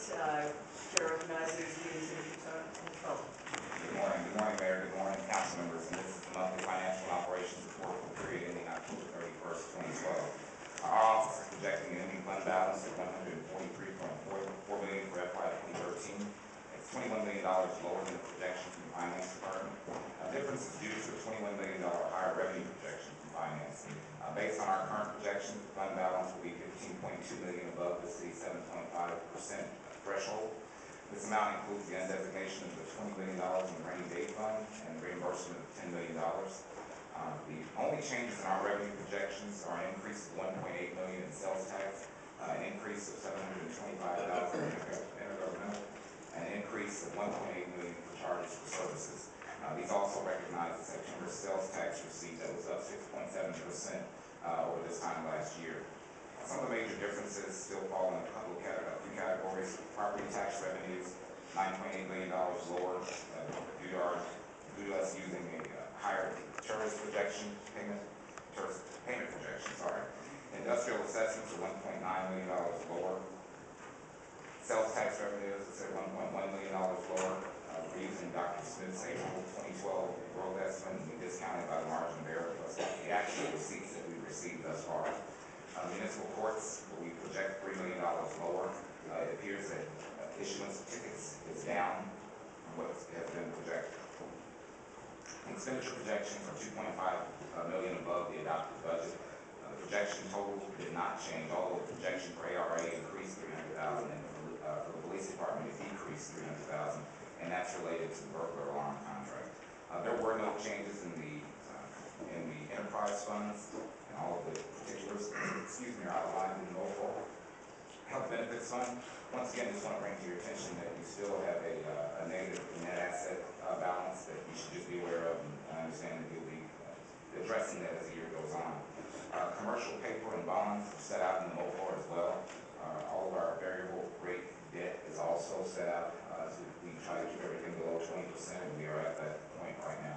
Chair recognizes the City Controller. Good morning, Mayor. Good morning, council members. And this is the monthly financial and operations report for the period ending October 31st, 2012. Our office is projecting an ending fund balance of $143.44 million for FY 2013. It's $21 million lower than the projection from the Finance Department. The difference is due to a $21 million higher revenue projection from Finance. Based on our current projections, the fund balance will be $15.2 million above the city's 7.5% threshold. This amount includes the undesignation of the $20 million in the rainy day fund and the reimbursement of $10 million. The only changes in our revenue projections are an increase of $1.8 million in sales tax, an increase of $725,000 in intergovernmental, and an increase of $1.8 million for charges for services. These also recognize the September sales tax receipt that was up 6.7% over this time last year. Some of the major differences still fall in a couple of categories. Property tax revenues, $9.8 million lower due to us using a higher tourist payment projection. Industrial assessments are $1.9 million lower. Sales tax revenues, I said $1.1 million lower. We're using Dr. Smith's April 2012 world estimate, and we discounted by the margin of error plus the actual receipts that we've received thus far. Municipal courts, we project $3 million lower. It appears that issuance of tickets is down from what has been projected. Expenditure projections are $2.5 million above the adopted budget. The projection total did not change, although the projection for ARA increased $300,000 and for the police department it decreased $300,000, and that's related to the burglar alarm contract. There were no changes in the enterprise funds, and all of the particulars are outlined in the overall health benefits fund. Once again, just want to bring to your attention that you still have a negative net asset balance that you should just be aware of, and I understand that you'll be addressing that as the year goes on. Commercial paper and bonds are set out in the MOFAR as well. All of our variable rate debt is also set out. So we try to keep everything below 20%, and we are at that point right now.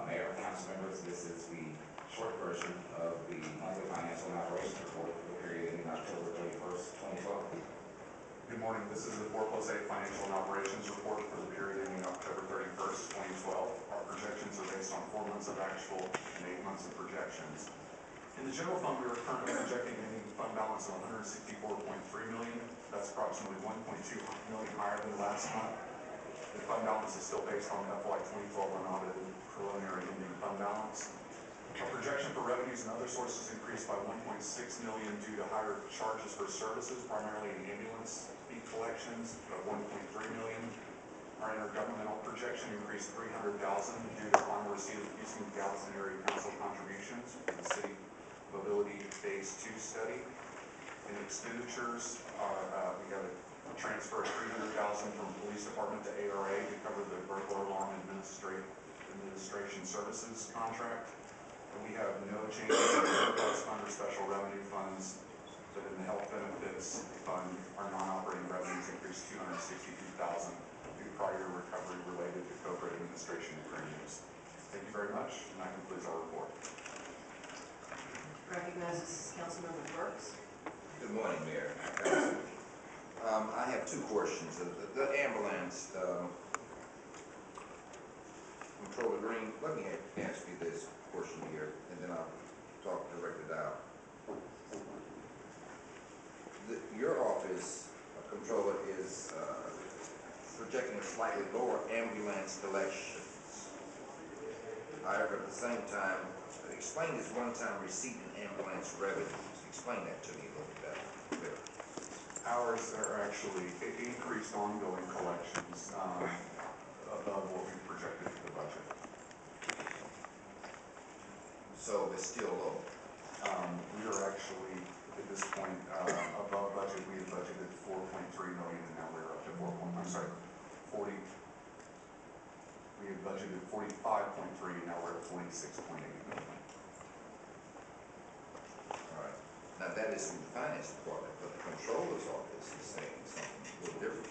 Mayor, council members, this is the short version of the monthly financial and operations report for the period ending October 31st, 2012. Good morning. This is the 4+8 financial and operations report for the period ending October 31st, 2012. Our projections are based on 4 months of actual and 8 months of projections. In the general fund, we are currently projecting an ending fund balance of $164.3 million. That's approximately $1.2 million higher than last month. The fund balance is still based on the FY 2012 unaudited preliminary ending fund balance. Our projection for revenues and other sources increased by $1.6 million due to higher charges for services, primarily in ambulance fee collections of $1.3 million. Our intergovernmental projection increased $300,000 due to final receipt of Houston Gallatin Area Council contributions for the City Mobility Phase 2 study. And expenditures are, we got a transfer of $300,000 from Police Department to ARA to cover the burglar alarm administration services contract. And we have no changes in the enterprise fund or special revenue funds, but in the health benefits fund, our non-operating revenues increased $262,000 due to prior recovery related to COVID administration premiums. Thank you very much, and that concludes our report. Recognizes Councilmember Burks. Good morning, Mayor. I have 2 questions. The ambulance, Controller Green, let me ask you this question here, and then I'll talk directly down. Your office, Controller, is projecting a slightly lower ambulance collections. However, at the same time, explain this one-time receipt in ambulance revenues. Explain that to me a little bit better. Ours are actually increased ongoing collections above what we projected for the budget. So it's still low. We are actually, at this point, above budget. We had budgeted $4.3 million, and now we're up to 40. We had budgeted 45.3, and now we're at 46.8 million. All right. Now that is from the finance department, but the controller's office is saying something a little different.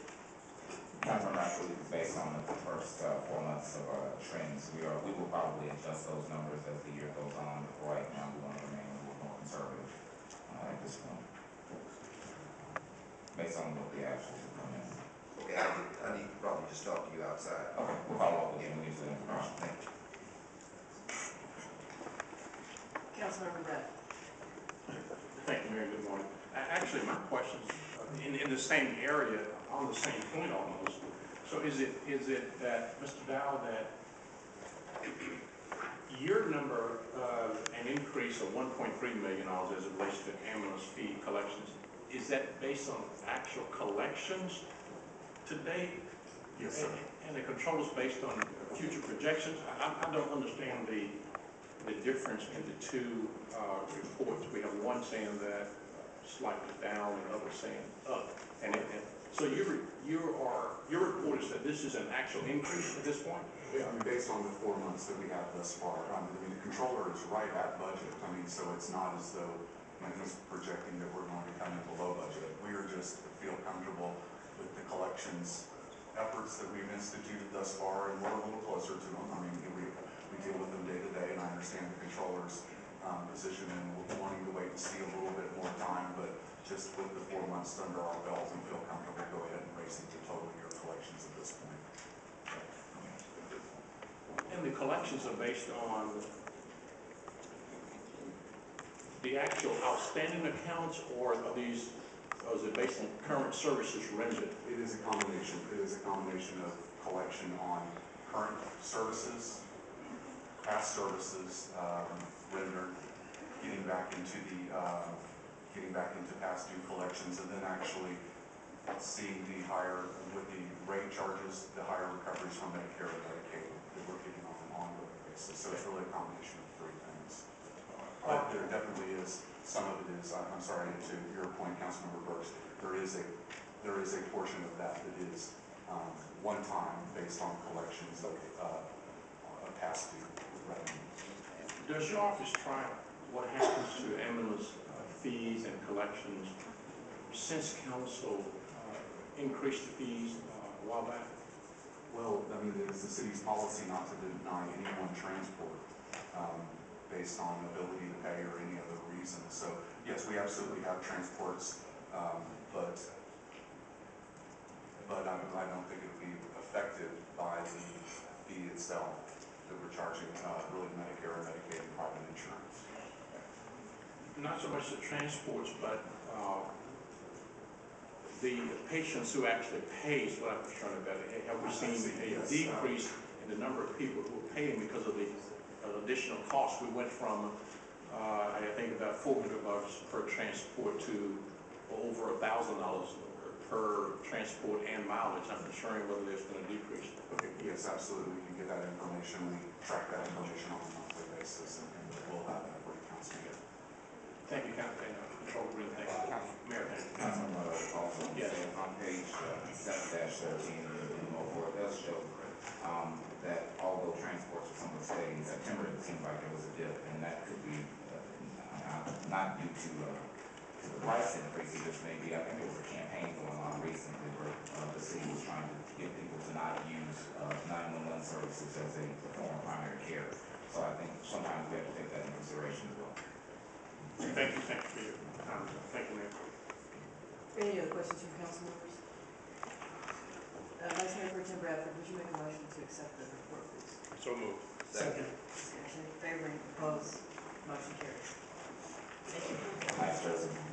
I'm actually based on the first 4 months of trends. We will probably adjust those numbers as the year goes on. But right now, we want to remain a little more conservative at this point. based on what the actuals will come in. Okay, I need to probably just talk to you outside. Okay, we'll follow up again when we get to the information. Thank you. Councilmember Brett. Thank you, Mayor. Good morning. Actually, my question's in the same area, on the same point almost. So is it that, Mr. Dow, that your number of an increase of $1.3 million as it relates to ambulance fee collections, is that based on actual collections to date? Yes, sir. And the control is based on future projections? I don't understand the difference in the two reports. We have one saying that slightly down and others saying up. And so your report is that this is an actual increase at this point? Yeah, I mean, based on the 4 months that we have thus far, I mean, the controller is right at budget. I mean, so it's not as though, he's projecting that we're going to come in below budget. We are just feel comfortable with the collections efforts that we've instituted thus far, and we're a little closer to them. I mean, we deal with them day to day, and I understand the controller's position and wanting to wait and see a little bit more time, but just with the 4 months under our belt, we feel comfortable go ahead and raise it to total year collections at this point. And the collections are based on the actual outstanding accounts, or is it based on current services rendered? It is a combination. It is a combination of collection on current services, past services rendered, getting back into past due collections, and then actually seeing the higher, with the rate charges, the higher recoveries from Medicare and Medicaid that we're getting on an ongoing basis. So it's really a combination of three things. But there definitely is, some of it is, I'm sorry, to your point, Councilmember Burks, there is a portion of that that is one time based on collections of past due revenue. Does your office track what happens to ambulance fees and collections since council increased the fees a while back? Well, I mean, it is the city's policy not to deny anyone transport based on ability to pay or any other reason. So yes, we absolutely have transports, but I don't think it would be affected by the fee itself that we're charging really Medicare and Medicaid and private insurance. Not so much the transports, but the patients who actually pay is what I'm concerned about. Have we seen a decrease in the number of people who are paying because of the additional costs? We went from, I think, about $400 per transport to over $1,000 per transport and mileage. I'm concerned whether there's been a decrease. Okay, yes, absolutely. We can get that information. We track that information on a monthly basis, and we'll have that for the council here. Thank you, Controller Green. Thank you. Mayor, thank you. Councilmember Paulson, Yes. on page 7-13 of the memo report, it does show that although transports were somewhat steady in September, it seemed like there was a dip, and that could be not due to the price increase. It just maybe, I think there was a campaign going on recently where the city was trying to get people to not use 911 services as a form of primary care. So I think sometimes we have to take that into consideration as well. Thank you for your comment. Thank you, Mayor. Any other questions from council members? Vice Mayor Pro Tem Bradford, would you make a motion to accept the report, please? So moved. Second. Discussion, favoring, opposed, motion carries. Thank you. Vice President.